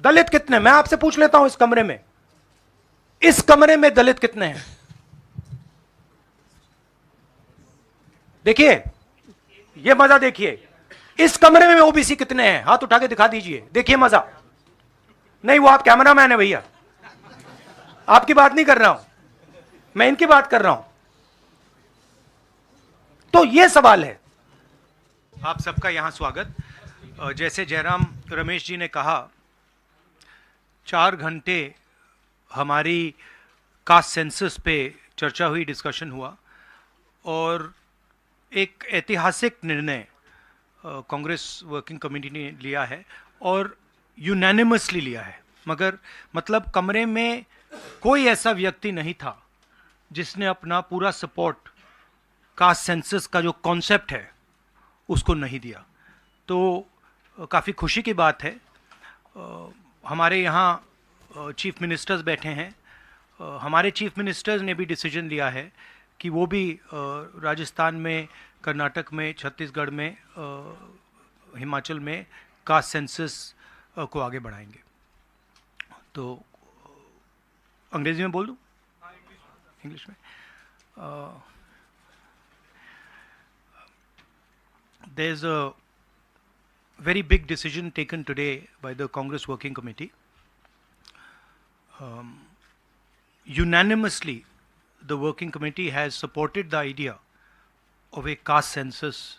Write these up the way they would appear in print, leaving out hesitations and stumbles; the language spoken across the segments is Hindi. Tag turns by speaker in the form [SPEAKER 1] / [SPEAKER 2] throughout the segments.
[SPEAKER 1] दलित कितने, मैं आपसे पूछ लेता हूं, इस कमरे में दलित कितने हैं? देखिए, ये मजा देखिए, इस कमरे में ओबीसी कितने हैं? हाथ उठा के दिखा दीजिए, देखिए मजा। नहीं, वो आप कैमरामैन है भैया, आपकी बात नहीं कर रहा हूं मैं, इनकी बात कर रहा हूं। तो ये सवाल है। आप सबका यहां स्वागत। जैसे जयराम रमेश जी ने कहा, 4 घंटे हमारी कास्ट सेंसस पे चर्चा हुई, डिस्कशन हुआ, और एक ऐतिहासिक निर्णय कांग्रेस वर्किंग कमेटी ने लिया है, और यूनानिमसली लिया है। मगर मतलब कमरे में कोई ऐसा व्यक्ति नहीं था जिसने अपना पूरा सपोर्ट कास्ट सेंसस का जो कॉन्सेप्ट है उसको नहीं दिया। तो काफ़ी खुशी की बात है। हमारे यहाँ चीफ मिनिस्टर्स बैठे हैं, हमारे चीफ मिनिस्टर्स ने भी डिसीजन लिया है कि वो भी राजस्थान में, कर्नाटक में, छत्तीसगढ़ में, हिमाचल में कास्ट सेंसस को आगे बढ़ाएंगे। तो अंग्रेजी में बोल दूँ? इंग्लिश में। There's a very big decision taken today by the Congress Working Committee. Unanimously, the Working Committee has supported the idea of a caste census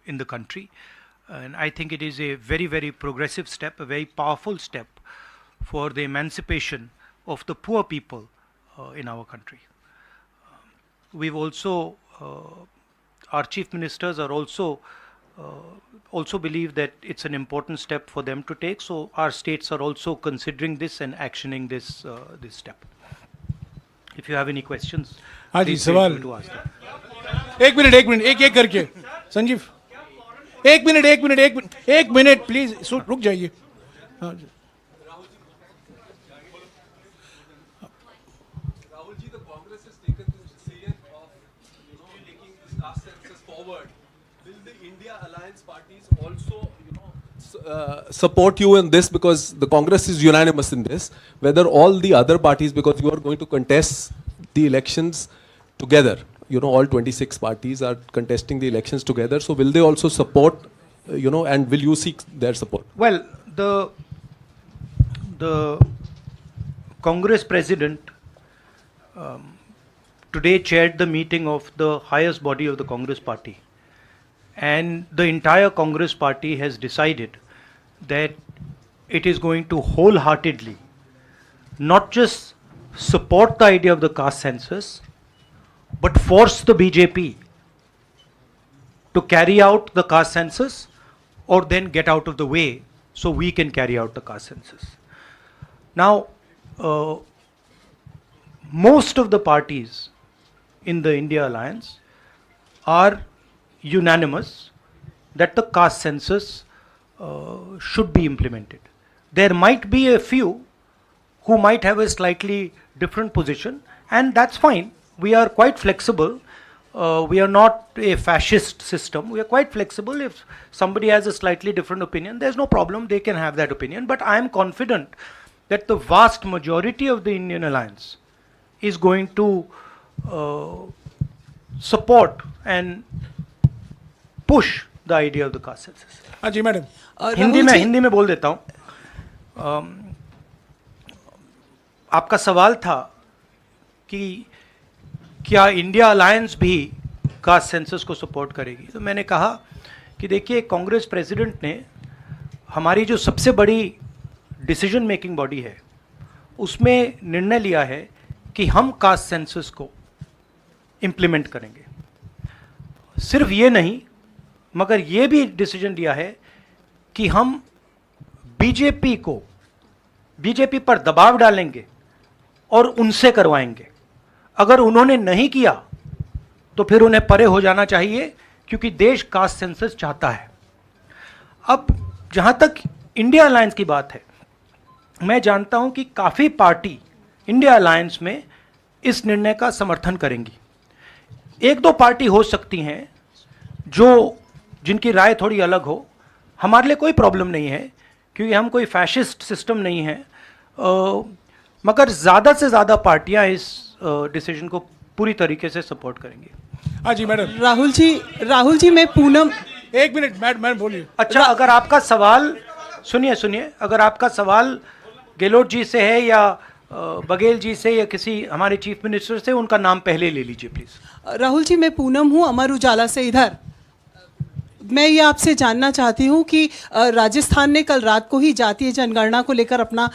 [SPEAKER 1] in the country. And I think it is a very, very progressive step, a very powerful step for the emancipation of the poor people in our country. We've also, our chief ministers are also believe that it's an important step for them to take. So our states are also considering this and actioning this this step. If you have any questions, please feel free to ask them.
[SPEAKER 2] एक मिनट एक करके संजीव, एक मिनट प्लीज रुक जाइए।
[SPEAKER 3] Rahul ji, the Congress has taken the decision of, taking this caste census forward. Will the India Alliance parties also, support you in this, because the Congress is unanimous in this? Whether all the other parties, because you are going to contest the elections together, all 26 parties are contesting the elections together. So will they also support, and will you seek their support?
[SPEAKER 1] Well, the Congress president today chaired the meeting of the highest body of the Congress party, and the entire Congress party has decided that it is going to wholeheartedly not just support the idea of the caste census, but force the BJP to carry out the caste census, or then get out of the way so we can carry out the caste census. Now, most of the parties in the India Alliance are unanimous that the caste census should be implemented. There might be a few who might have a slightly different position, and that's fine. We are quite flexible. We are not a fascist system. We are quite flexible. If somebody has a slightly different opinion, there's no problem. They can have that opinion. But I am confident that the vast majority of the Indian Alliance is going to support and push the idea of the caste census.
[SPEAKER 2] हाँ जी मैडम।
[SPEAKER 1] हिंदी में बोल देता हूँ। आपका सवाल था कि क्या इंडिया अलायंस भी कास्ट सेंसस को सपोर्ट करेगी? तो मैंने कहा कि देखिए, कांग्रेस प्रेसिडेंट ने हमारी जो सबसे बड़ी डिसीजन मेकिंग बॉडी है उसमें निर्णय लिया है कि हम कास्ट सेंसस को इम्प्लीमेंट करेंगे। सिर्फ ये नहीं, मगर ये भी डिसीजन लिया है कि हम बीजेपी पर दबाव डालेंगे और उनसे करवाएंगे। अगर उन्होंने नहीं किया तो फिर उन्हें परे हो जाना चाहिए, क्योंकि देश कास्ट सेंसस चाहता है। अब जहां तक इंडिया अलायंस की बात है, मैं जानता हूं कि काफ़ी पार्टी इंडिया अलायंस में इस निर्णय का समर्थन करेंगी। 1-2 पार्टी हो सकती हैं जिनकी राय थोड़ी अलग हो। हमारे लिए कोई प्रॉब्लम नहीं है, क्योंकि हम कोई फैशिस्ट सिस्टम नहीं है, मगर ज़्यादा से ज़्यादा पार्टियां इस डिसीजन को पूरी तरीके से सपोर्ट करेंगी।
[SPEAKER 2] हाँ जी मैडम,
[SPEAKER 4] राहुल जी मैं पूनम,
[SPEAKER 2] एक मिनट मैडम बोलिए।
[SPEAKER 1] अच्छा, अगर आपका सवाल सुनिए, अगर आपका सवाल गहलोत जी से है या बघेल जी से या किसी हमारे चीफ मिनिस्टर से, उनका नाम पहले ले लीजिए प्लीज।
[SPEAKER 4] राहुल जी मैं पूनम हूँ, अमर उजाला से। इधर मैं ये आपसे जानना चाहती हूँ कि राजस्थान ने कल रात को ही जातीय जनगणना को लेकर अपना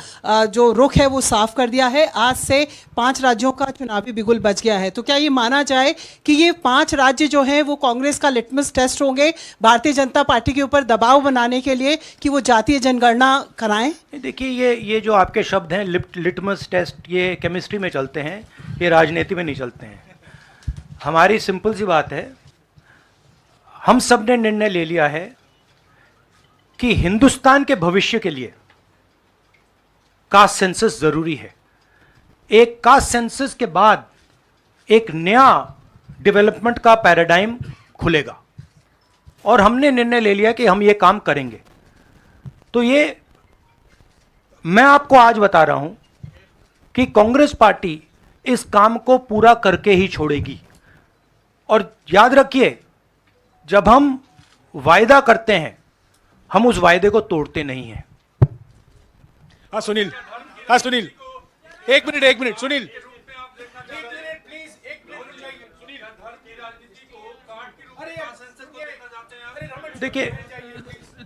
[SPEAKER 4] जो रुख है वो साफ कर दिया है। आज से 5 राज्यों का चुनावी बिगुल बच गया है। तो क्या ये माना जाए कि ये 5 राज्य जो हैं वो कांग्रेस का लिटमस टेस्ट होंगे भारतीय जनता पार्टी के ऊपर दबाव बनाने के लिए कि वो जातीय जनगणना कराएं?
[SPEAKER 1] देखिए, ये जो आपके शब्द हैं लिटमस टेस्ट, ये केमिस्ट्री में चलते हैं, ये राजनीति में नहीं चलते हैं। हमारी सिंपल सी बात है, हम सब ने निर्णय ले लिया है कि हिंदुस्तान के भविष्य के लिए कास्ट सेंसस जरूरी है। एक कास्ट सेंसस के बाद एक नया डेवलपमेंट का पैराडाइम खुलेगा और हमने निर्णय ले लिया कि हम ये काम करेंगे। तो ये मैं आपको आज बता रहा हूं कि कांग्रेस पार्टी इस काम को पूरा करके ही छोड़ेगी। और याद रखिए, जब हम वायदा करते हैं, हम उस वायदे को तोड़ते नहीं हैं।
[SPEAKER 2] हाँ सुनील, एक मिनट सुनील।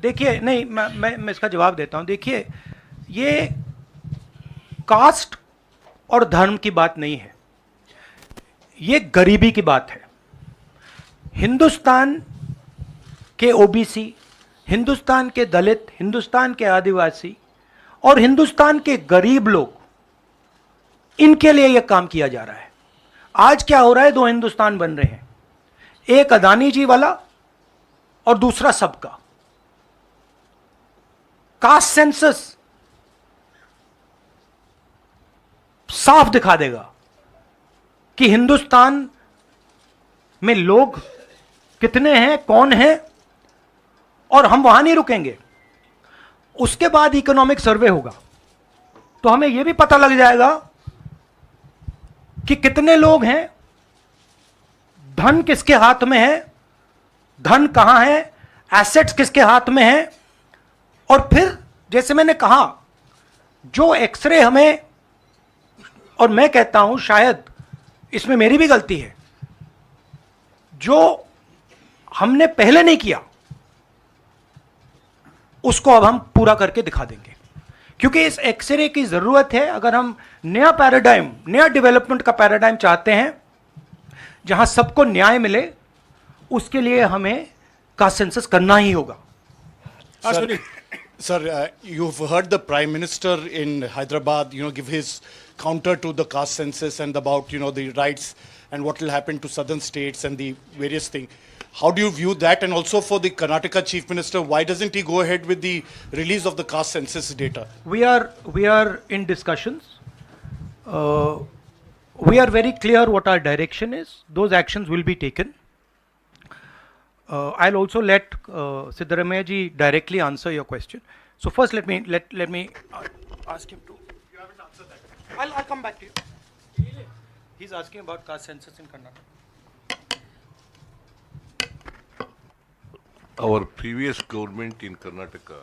[SPEAKER 1] देखिए नहीं, मैं इसका जवाब देता हूं। देखिए, ये कास्ट और धर्म की बात नहीं है, ये गरीबी की बात है। हिंदुस्तान के ओबीसी, हिंदुस्तान के दलित, हिंदुस्तान के आदिवासी और हिंदुस्तान के गरीब लोग, इनके लिए यह काम किया जा रहा है। आज क्या हो रहा है, 2 हिंदुस्तान बन रहे हैं, एक अदानी जी वाला और दूसरा सबका। कास्ट सेंसस साफ दिखा देगा कि हिंदुस्तान में लोग कितने हैं, कौन है, और हम वहां नहीं रुकेंगे। उसके बाद इकोनॉमिक सर्वे होगा, तो हमें यह भी पता लग जाएगा कि कितने लोग हैं, धन किसके हाथ में है, धन कहां है, एसेट्स किसके हाथ में है। और फिर जैसे मैंने कहा, जो एक्सरे हमें, और मैं कहता हूं शायद इसमें मेरी भी गलती है, जो हमने पहले नहीं किया उसको अब हम पूरा करके दिखा देंगे, क्योंकि इस एक्सरे की जरूरत है। अगर हम नया पैराडाइम, नया डेवलपमेंट का पैराडाइम चाहते हैं जहां सबको न्याय मिले, उसके लिए हमें कास्ट सेंसस करना ही होगा।
[SPEAKER 5] Sir, you've heard the Prime Minister in Hyderabad, give his counter to the caste census and about, the rights and what will happen to southern states and the various things. How do you view that? And also for the Karnataka Chief Minister, why doesn't he go ahead with the release of the caste census data?
[SPEAKER 1] We are in discussions. We are very clear what our direction is. Those actions will be taken. I'll also let Siddaramaiah ji directly answer your question. So first, let me ask him to. You haven't answered that. I'll come back to you. He's asking about caste census in Karnataka.
[SPEAKER 6] Our previous government in Karnataka,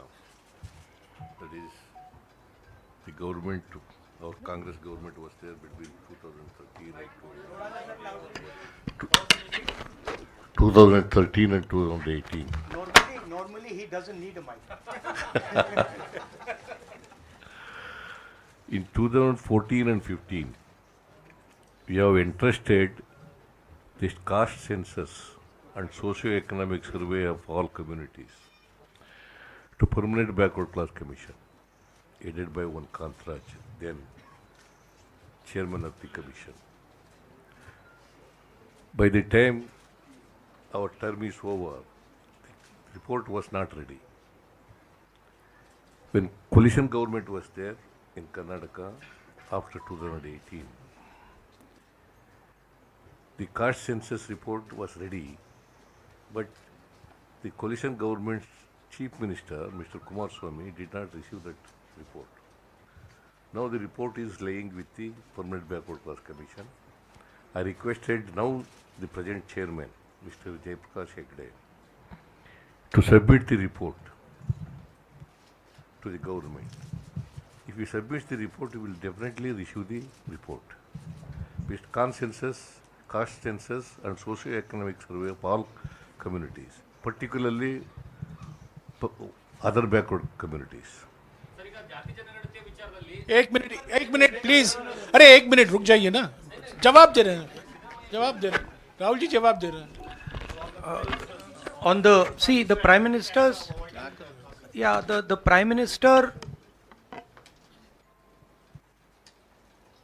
[SPEAKER 6] that is, the government, our Congress government was there between 2013 and 2018.
[SPEAKER 1] Normally he doesn't need a mic.
[SPEAKER 6] In 2014 and 15, we have entrusted this caste census and socio-economic survey of all communities to Permanent Backward Class Commission, headed by one Kantraj, then chairman of the commission. By the time our term is over, the report was not ready. When coalition government was there in Karnataka after 2018, the caste census report was ready, but the coalition government's Chief Minister, Mr. Kumaraswamy, did not receive that report. Now the report is laying with the Permanent Backward Class Commission. I requested now the present chairman, Mr. Jayaprakash Hegde, to submit the report to the government. If he submits the report, he will definitely issue the report. With consensus, caste census and socio-economic survey of all communities, particularly other backward communities.
[SPEAKER 2] एक मिनट प्लीज. अरे एक मिनट रुक जाइए ना. जवाब दे रहे हैं. राहुल जी जवाब दे रहे हैं.
[SPEAKER 1] On the Prime Minister's, yeah, the Prime Minister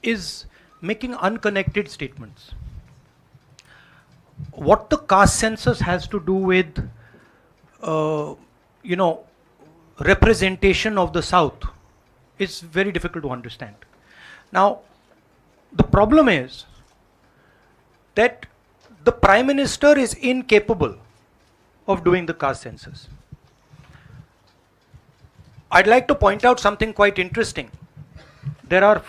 [SPEAKER 1] is making unconnected statements. What the caste census has to do with, representation of the South is very difficult to understand. Now, the problem is that the Prime Minister is incapable of doing the caste census. I'd like to point out something quite interesting. There are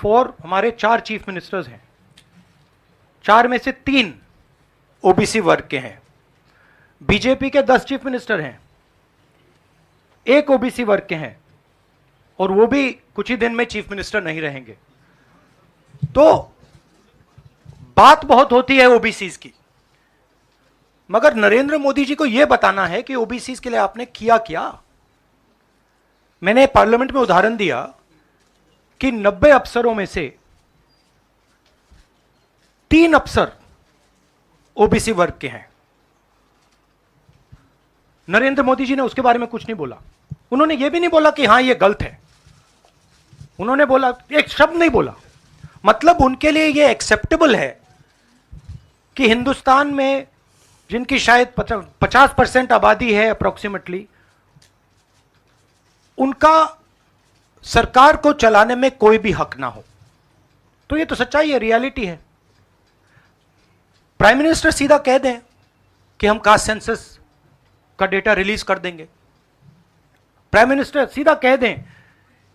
[SPEAKER 1] हमारे 4 चीफ मिनिस्टर्स हैं. 4 में से 3 ओबीसी वर्ग के हैं. बीजेपी के 10 चीफ मिनिस्टर हैं, 1 ओबीसी वर्ग के हैं, और वो भी कुछ ही दिन में चीफ मिनिस्टर नहीं रहेंगे. तो बात बहुत होती है ओबीसीज की, मगर नरेंद्र मोदी जी को यह बताना है कि ओबीसीज के लिए आपने किया क्या. मैंने पार्लियामेंट में उदाहरण दिया कि 90 अफसरों में से 3 अफसर ओबीसी वर्ग के हैं. नरेंद्र मोदी जी ने उसके बारे में कुछ नहीं बोला. उन्होंने यह भी नहीं बोला कि हां यह गलत है. उन्होंने बोला, एक शब्द नहीं बोला. मतलब उनके लिए यह एक्सेप्टेबल है कि हिंदुस्तान में जिनकी शायद 50% आबादी है अप्रोक्सीमेटली, उनका सरकार को चलाने में कोई भी हक ना हो. तो यह तो सच्चाई है, रियलिटी है. प्राइम मिनिस्टर सीधा कह दें कि हम कास्ट सेंसस का डेटा रिलीज कर देंगे. प्राइम मिनिस्टर सीधा कह दें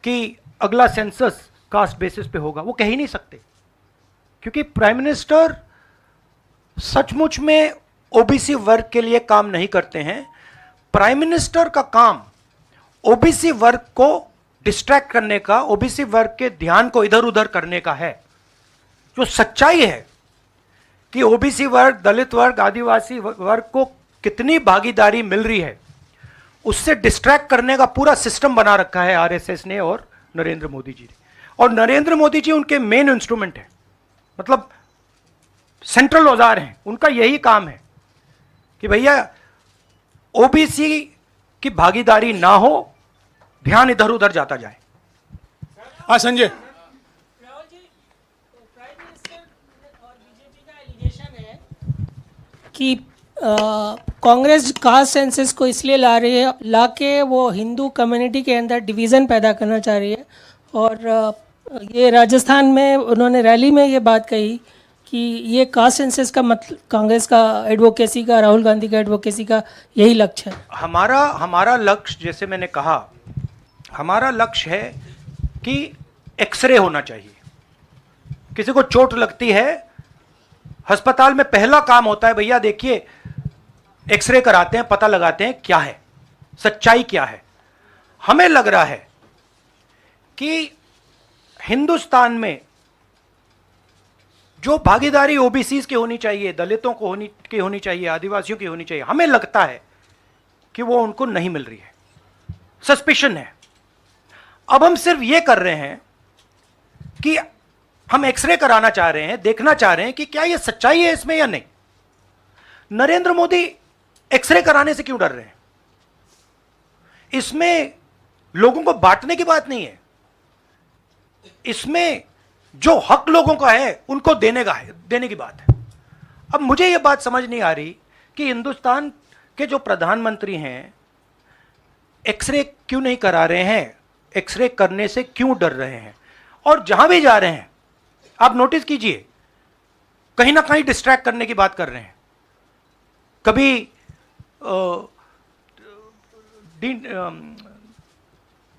[SPEAKER 1] कि अगला सेंसस कास्ट बेसिस पे होगा. वो कह ही नहीं सकते, क्योंकि प्राइम मिनिस्टर सचमुच में ओबीसी वर्ग के लिए काम नहीं करते हैं. प्राइम मिनिस्टर का काम ओबीसी वर्ग को डिस्ट्रैक्ट करने का, ओबीसी वर्ग के ध्यान को इधर उधर करने का है. जो सच्चाई है कि ओबीसी वर्ग, दलित वर्ग, आदिवासी वर्ग को कितनी भागीदारी मिल रही है, उससे डिस्ट्रैक्ट करने का पूरा सिस्टम बना रखा है आरएसएस ने और नरेंद्र मोदी जी ने. और नरेंद्र मोदी जी उनके मेन इंस्ट्रूमेंट है, मतलब सेंट्रल औजार हैं. उनका यही काम है कि भैया ओबीसी की भागीदारी ना हो, ध्यान इधर उधर जाता जाए.
[SPEAKER 2] हाँ संजय.
[SPEAKER 7] राहुल जी, प्राइम मिनिस्टर और बीजेपी का एलिगेशन है कि कांग्रेस कास्ट सेंसस को इसलिए ला रही है, लाके वो हिंदू कम्युनिटी के अंदर डिवीज़न पैदा करना चाह रही है. और ये राजस्थान में उन्होंने रैली में ये बात कही कि ये कास्ट सेंसस का मतलब कांग्रेस का एडवोकेसी का, राहुल गांधी का एडवोकेसी का यही लक्ष्य है.
[SPEAKER 1] हमारा लक्ष्य, जैसे मैंने कहा, हमारा लक्ष्य है कि एक्सरे होना चाहिए. किसी को चोट लगती है, अस्पताल में पहला काम होता है, भैया देखिए एक्सरे कराते हैं, पता लगाते हैं क्या है, सच्चाई क्या है. हमें लग रहा है कि हिंदुस्तान में जो भागीदारी ओबीसीज की होनी चाहिए, दलितों को होनी चाहिए, आदिवासियों की होनी चाहिए, हमें लगता है कि वो उनको नहीं मिल रही है. सस्पिशन है. अब हम सिर्फ ये कर रहे हैं कि हम एक्सरे कराना चाह रहे हैं, देखना चाह रहे हैं कि क्या ये सच्चाई है इसमें या नहीं. नरेंद्र मोदी एक्सरे कराने से क्यों डर रहे हैं? इसमें लोगों को बांटने की बात नहीं है. इसमें जो हक लोगों का है उनको देने की बात है. अब मुझे यह बात समझ नहीं आ रही कि हिंदुस्तान के जो प्रधानमंत्री हैं एक्सरे क्यों नहीं करा रहे हैं, एक्सरे करने से क्यों डर रहे हैं. और जहां भी जा रहे हैं आप नोटिस कीजिए, कहीं ना कहीं डिस्ट्रैक्ट करने की बात कर रहे हैं. कभी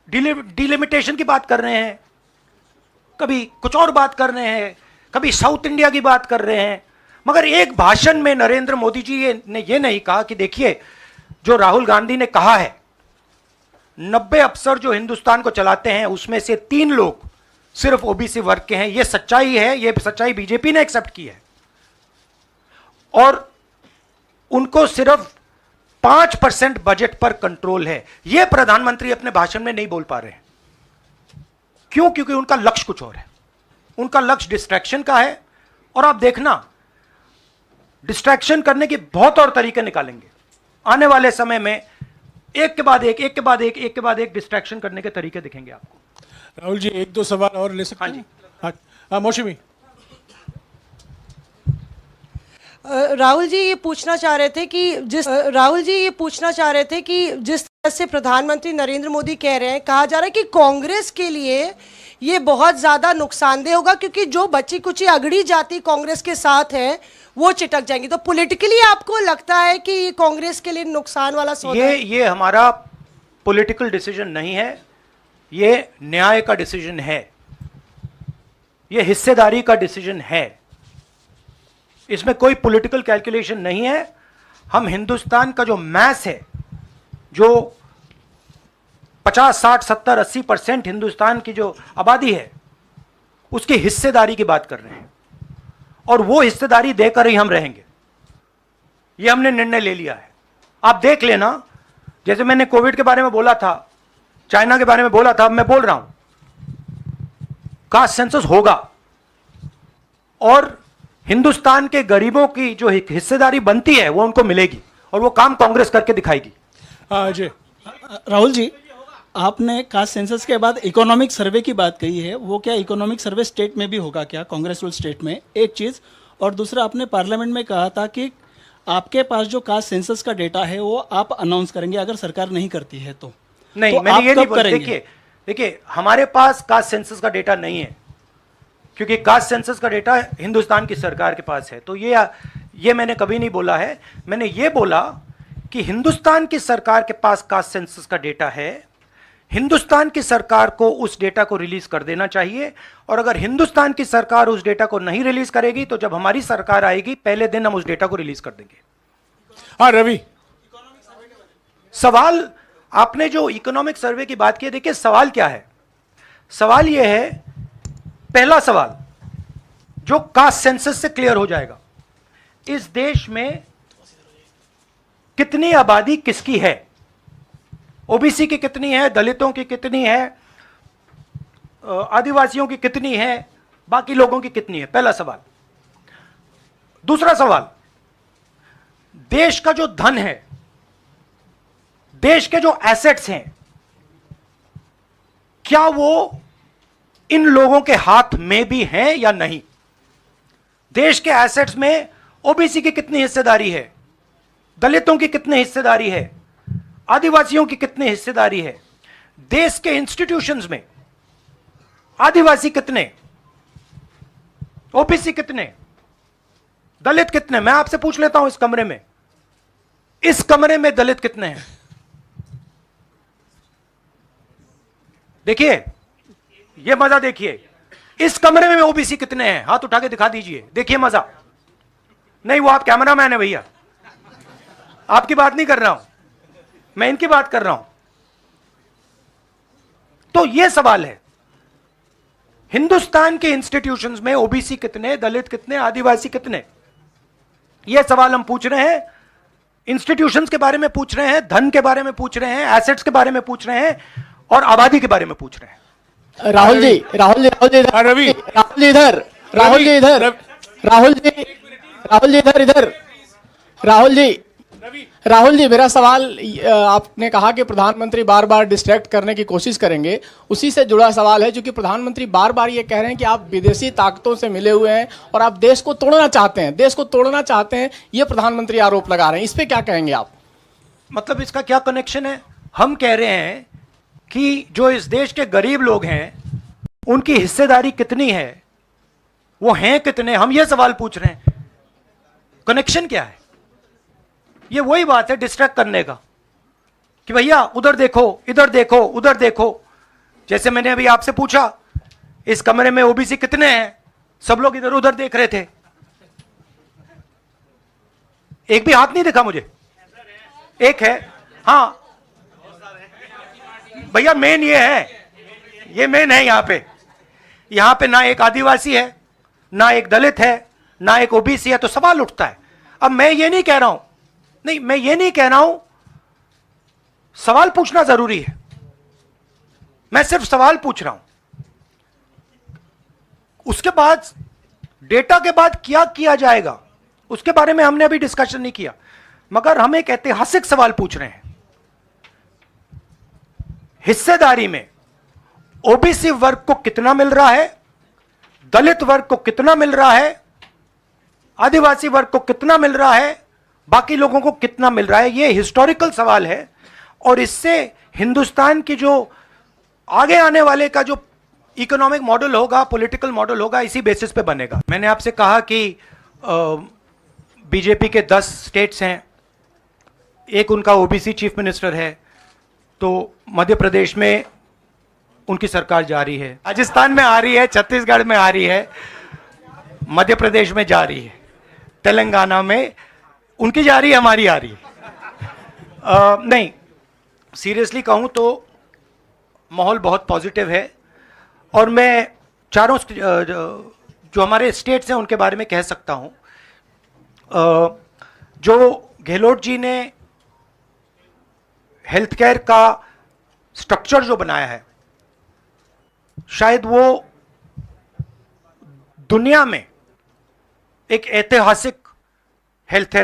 [SPEAKER 1] डिलिमिटेशन की बात कर रहे हैं, कभी कुछ और बात कर रहे हैं, कभी साउथ इंडिया की बात कर रहे हैं, मगर एक भाषण में नरेंद्र मोदी जी ने ये नहीं कहा कि देखिए जो राहुल गांधी ने कहा है 90 अफसर जो हिंदुस्तान को चलाते हैं उसमें से 3 लोग सिर्फ ओबीसी वर्ग के हैं। ये सच्चाई है, ये सच्चाई बीजेपी ने एक्सेप्ट की है और उनको सिर्फ 5% बजट पर कंट्रोल है। यह प्रधानमंत्री अपने भाषण में नहीं बोल पा रहे हैं। क्यों? क्योंकि उनका लक्ष्य कुछ और है, उनका लक्ष्य डिस्ट्रैक्शन का है। और आप देखना डिस्ट्रैक्शन करने के बहुत और तरीके निकालेंगे आने वाले समय में, एक के बाद एक डिस्ट्रैक्शन करने के तरीके दिखेंगे आपको।
[SPEAKER 2] राहुल जी 1-2 सवाल और ले सकते
[SPEAKER 1] हाँ
[SPEAKER 2] हैं? हाँ, मौसमी।
[SPEAKER 8] राहुल जी ये पूछना चाह रहे थे कि जिस तरह से प्रधानमंत्री नरेंद्र मोदी कह रहे हैं, कहा जा रहा है कि कांग्रेस के लिए ये बहुत ज्यादा नुकसानदेह होगा क्योंकि जो बची कुची अगड़ी जाति कांग्रेस के साथ है वो चिटक जाएंगी। तो पॉलिटिकली आपको लगता है कि ये कांग्रेस के लिए नुकसान वाला सौदा है?
[SPEAKER 1] ये हमारा पॉलिटिकल डिसीजन नहीं है, ये न्याय का डिसीजन है, ये हिस्सेदारी का डिसीजन है। इसमें कोई पॉलिटिकल कैलकुलेशन नहीं है। हम हिंदुस्तान का जो मैस है, जो 50, 60, 70, 80% हिंदुस्तान की जो आबादी है उसकी हिस्सेदारी की बात कर रहे हैं और वो हिस्सेदारी देकर ही हम रहेंगे। ये हमने निर्णय ले लिया है। आप देख लेना, जैसे मैंने कोविड के बारे में बोला था, चाइना के बारे में बोला था, अब मैं बोल रहा हूं कास्ट सेंसस होगा और हिंदुस्तान के गरीबों की जो हिस्सेदारी बनती है वो उनको मिलेगी और वो काम कांग्रेस करके दिखाएगी।
[SPEAKER 2] अजय।
[SPEAKER 9] राहुल जी, आपने कास्ट सेंसस के बाद इकोनॉमिक सर्वे की बात कही है, वो क्या इकोनॉमिक सर्वे स्टेट में भी होगा क्या, कांग्रेस रूल स्टेट में? एक चीज़, और दूसरा आपने पार्लियामेंट में कहा था कि आपके पास जो कास्ट सेंसस का डेटा है वो आप अनाउंस करेंगे अगर सरकार नहीं करती है तो।
[SPEAKER 1] नहीं,
[SPEAKER 9] तो
[SPEAKER 1] मैंने
[SPEAKER 9] आप
[SPEAKER 1] ये नहीं
[SPEAKER 9] कब
[SPEAKER 1] बोला।
[SPEAKER 9] करेंगे?
[SPEAKER 1] देखिए हमारे पास कास्ट सेंसस का डेटा नहीं है क्योंकि कास्ट सेंसस का डेटा हिंदुस्तान की सरकार के पास है। तो ये मैंने कभी नहीं बोला है। मैंने ये बोला कि हिंदुस्तान की सरकार के पास कास्ट सेंसस का डेटा है, हिंदुस्तान की सरकार को उस डेटा को रिलीज कर देना चाहिए और अगर हिंदुस्तान की सरकार उस डेटा को नहीं रिलीज करेगी तो जब हमारी सरकार आएगी पहले दिन हम उस डेटा को रिलीज कर देंगे।
[SPEAKER 2] हाँ रवि।
[SPEAKER 1] सवाल आपने जो इकोनॉमिक सर्वे की बात की है, देखिए सवाल क्या है? सवाल यह है, पहला सवाल जो कास्ट सेंसस से क्लियर हो जाएगा, इस देश में कितनी आबादी किसकी है, ओबीसी की कितनी है, दलितों की कितनी है, आदिवासियों की कितनी है, बाकी लोगों की कितनी है, पहला सवाल। दूसरा सवाल, देश का जो धन है, देश के जो एसेट्स हैं, क्या वो इन लोगों के हाथ में भी हैं या नहीं? देश के एसेट्स में ओबीसी की कितनी हिस्सेदारी है, दलितों की कितनी हिस्सेदारी है, आदिवासियों की कितनी हिस्सेदारी है, देश के इंस्टीट्यूशंस में आदिवासी कितने, ओबीसी कितने, दलित कितने? मैं आपसे पूछ लेता हूं, इस कमरे में दलित कितने हैं? देखिए, ये मजा देखिए, इस कमरे में ओबीसी कितने हैं? हाथ उठा के दिखा दीजिए, देखिए मजा। नहीं, वो आप कैमरामैन है भैया, आपकी बात नहीं कर रहा हूं, मैं इनकी बात कर रहा हूं। तो यह सवाल है, हिंदुस्तान के इंस्टीट्यूशंस में ओबीसी कितने, दलित कितने, आदिवासी कितने? यह सवाल हम पूछ रहे हैं। इंस्टीट्यूशंस के बारे में पूछ रहे हैं, धन के बारे में पूछ रहे हैं, एसेट्स के बारे में पूछ रहे हैं और आबादी के बारे में पूछ रहे हैं।
[SPEAKER 10] राहुल जी
[SPEAKER 2] रवि।
[SPEAKER 10] इधर राहुल जी मेरा सवाल, आपने कहा कि प्रधानमंत्री बार बार डिस्ट्रैक्ट करने की कोशिश करेंगे, उसी से जुड़ा सवाल है, क्योंकि प्रधानमंत्री बार बार ये कह रहे हैं कि आप विदेशी ताकतों से मिले हुए हैं और आप देश को तोड़ना चाहते हैं, ये प्रधानमंत्री आरोप लगा रहे हैं, इस पे क्या कहेंगे आप?
[SPEAKER 1] मतलब इसका क्या कनेक्शन है? हम कह रहे हैं कि जो इस देश के गरीब लोग हैं उनकी हिस्सेदारी कितनी है, वो हैं कितने, हम ये सवाल पूछ रहे हैं। कनेक्शन क्या है? ये वही बात है डिस्ट्रैक्ट करने का कि भैया उधर देखो, इधर देखो, उधर देखो। जैसे मैंने अभी आपसे पूछा इस कमरे में ओबीसी कितने हैं, सब लोग इधर उधर देख रहे थे, एक भी हाथ नहीं दिखा मुझे। एक है, हाँ भैया मेन ये है, ये मेन है। यहां पे ना एक आदिवासी है, ना एक दलित है, ना एक ओबीसी है, तो सवाल उठता है। अब मैं ये नहीं कह रहा हूं, नहीं मैं ये नहीं कह रहा हूं, सवाल पूछना जरूरी है, मैं सिर्फ सवाल पूछ रहा हूं। उसके बाद डेटा के बाद क्या किया जाएगा उसके बारे में हमने अभी डिस्कशन नहीं किया, मगर हम एक ऐतिहासिक सवाल पूछ रहे हैं। हिस्सेदारी में ओबीसी वर्ग को कितना मिल रहा है, दलित वर्ग को कितना मिल रहा है, आदिवासी वर्ग को कितना मिल रहा है, बाकी लोगों को कितना मिल रहा है? यह हिस्टोरिकल सवाल है और इससे हिंदुस्तान की जो आगे आने वाले का जो इकोनॉमिक मॉडल होगा, पॉलिटिकल मॉडल होगा, इसी बेसिस पे बनेगा। मैंने आपसे कहा कि बीजेपी के 10 स्टेट्स हैं, एक उनका ओबीसी चीफ मिनिस्टर है, तो मध्य प्रदेश में उनकी सरकार जा रही है, राजस्थान में आ रही है, छत्तीसगढ़ में आ रही है, मध्य प्रदेश में जा रही है, तेलंगाना में उनकी जा रही है, हमारी आ रही है। नहीं, सीरियसली कहूं तो माहौल बहुत पॉजिटिव है और मैं चारों जो हमारे स्टेट्स हैं उनके बारे में कह सकता हूं। जो गहलोत जी ने हेल्थ केयर का स्ट्रक्चर जो बनाया है, शायद वो दुनिया में एक ऐतिहासिक हेल्थ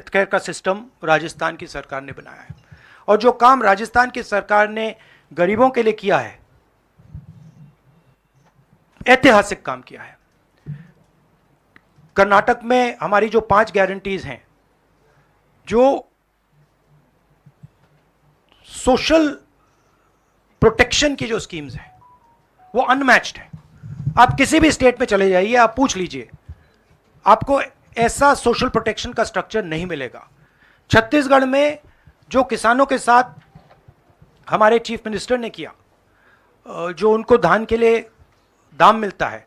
[SPEAKER 1] केयर का सिस्टम राजस्थान की सरकार ने बनाया है। और जो काम राजस्थान की सरकार ने गरीबों के लिए किया है, ऐतिहासिक काम किया है। कर्नाटक में हमारी जो 5 गारंटीज हैं, जो सोशल प्रोटेक्शन की जो स्कीम्स हैं, वो अनमैच्ड है। आप किसी भी स्टेट में चले जाइए, आप पूछ लीजिए, आपको ऐसा सोशल प्रोटेक्शन का स्ट्रक्चर नहीं मिलेगा। छत्तीसगढ़ में जो किसानों के साथ हमारे चीफ मिनिस्टर ने किया, जो उनको धान के लिए दाम मिलता है,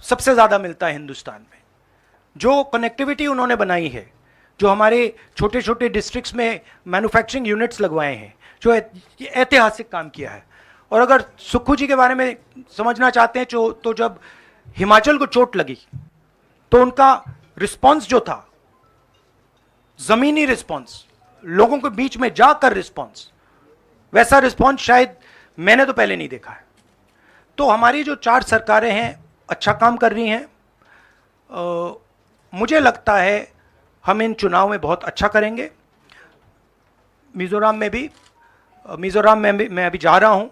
[SPEAKER 1] सबसे ज़्यादा मिलता है हिंदुस्तान में, जो कनेक्टिविटी उन्होंने बनाई है, जो हमारे छोटे छोटे डिस्ट्रिक्ट्स में मैन्युफैक्चरिंग यूनिट्स लगवाए हैं, जो ऐतिहासिक काम किया है। और अगर सुक्खू जी के बारे में समझना चाहते हैं तो जब हिमाचल को चोट लगी तो उनका रिस्पॉन्स जो था, जमीनी रिस्पॉन्स, लोगों के बीच में जाकर रिस्पॉन्स, वैसा रिस्पॉन्स शायद मैंने तो पहले नहीं देखा है। तो हमारी जो 4 सरकारें हैं अच्छा काम कर रही हैं। मुझे लगता है हम इन चुनाव में बहुत अच्छा करेंगे। मिजोरम में मैं अभी जा रहा हूं,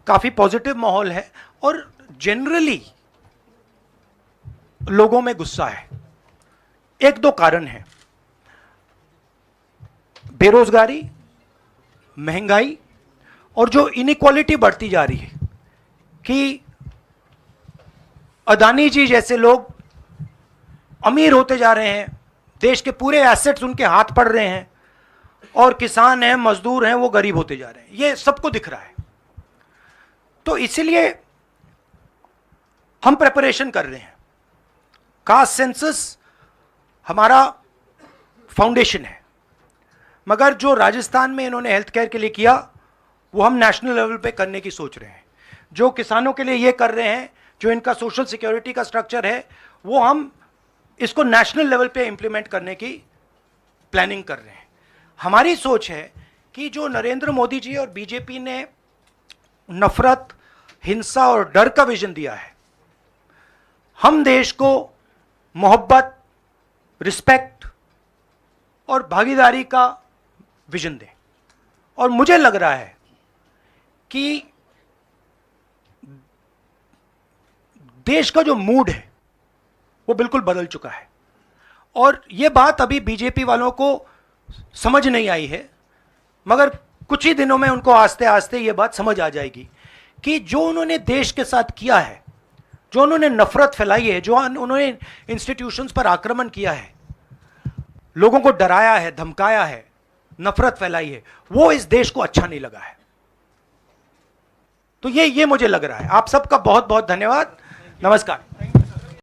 [SPEAKER 1] काफ़ी पॉजिटिव माहौल है और जनरली लोगों में गुस्सा है। 1-2 कारण हैं, बेरोजगारी, महंगाई और जो इनइक्वालिटी बढ़ती जा रही है कि अदानी जी जैसे लोग अमीर होते जा रहे हैं, देश के पूरे एसेट्स उनके हाथ पड़ रहे हैं, और किसान हैं, मजदूर हैं, वो गरीब होते जा रहे हैं। ये सबको दिख रहा है। तो इसीलिए हम प्रिपरेशन कर रहे हैं। कास्ट सेंसस हमारा फाउंडेशन है, मगर जो राजस्थान में इन्होंने हेल्थ केयर के लिए किया, वो हम नेशनल लेवल पे करने की सोच रहे हैं। जो किसानों के लिए ये कर रहे हैं, जो इनका सोशल सिक्योरिटी का स्ट्रक्चर है, वो हम इसको नेशनल लेवल पे इंप्लीमेंट करने की प्लानिंग कर रहे हैं। हमारी सोच है कि जो नरेंद्र मोदी जी और बीजेपी ने नफरत, हिंसा और डर का विजन दिया है, हम देश को मोहब्बत, रिस्पेक्ट और भागीदारी का विजन दें। और मुझे लग रहा है कि देश का जो मूड है वो बिल्कुल बदल चुका है। और ये बात अभी बीजेपी वालों को समझ नहीं आई है, मगर कुछ ही दिनों में उनको आस्ते आस्ते ये बात समझ आ जाएगी कि जो उन्होंने देश के साथ किया है, जो उन्होंने नफरत फैलाई है, जो उन्होंने इंस्टीट्यूशंस पर आक्रमण किया है, लोगों को डराया है, धमकाया है, नफरत फैलाई है, वो इस देश को अच्छा नहीं लगा है। तो ये मुझे लग रहा है। आप सबका बहुत बहुत धन्यवाद। नमस्कार।